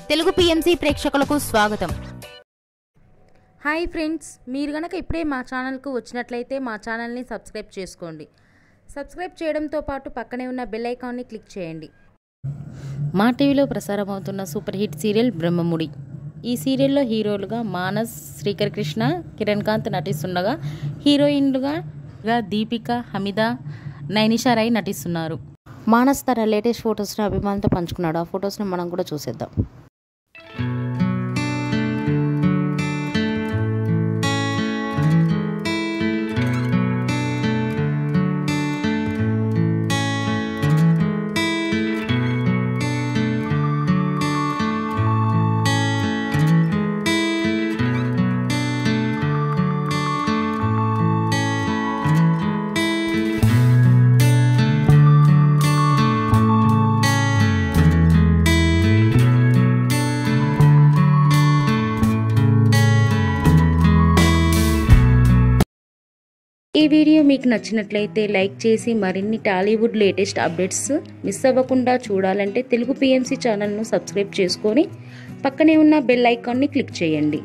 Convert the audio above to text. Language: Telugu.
తెలుగు పిఎంసి ప్రేక్షకులకు స్వాగతం. హాయ్ ఫ్రెండ్స్, మీరు గనక ఇప్పుడే మా ఛానల్కు వచ్చినట్లయితే మా ఛానల్ని సబ్స్క్రైబ్ చేసుకోండి. సబ్స్క్రైబ్ చేయడంతో పాటు పక్కనే ఉన్న బెల్ ఐకాన్ని క్లిక్ చేయండి. మా టీవీలో ప్రసారం అవుతున్న సూపర్ హిట్ సీరియల్ బ్రహ్మముడి. ఈ సీరియల్లో హీరోలుగా మానస్, శ్రీకర్ కృష్ణ, కిరణ్ కాంత్ నటిస్తుండగా హీరోయిన్లుగా దీపిక, హమీద, నైనిషా రాయ్ నటిస్తున్నారు. మానస్ తన లేటెస్ట్ ఫొటోస్ని అభిమానులతో పంచుకున్నాడు. ఆ ఫొటోస్ని మనం కూడా చూసేద్దాం. ఈ వీడియో మీకు నచ్చినట్లయితే లైక్ చేసి మరిన్ని టాలీవుడ్ లేటెస్ట్ అప్డేట్స్ మిస్ అవ్వకుండా చూడాలంటే తెలుగు పిఎంసి ఛానల్ను సబ్స్క్రైబ్ చేసుకొని పక్కనే ఉన్న బెల్ ఐకాన్ని క్లిక్ చేయండి.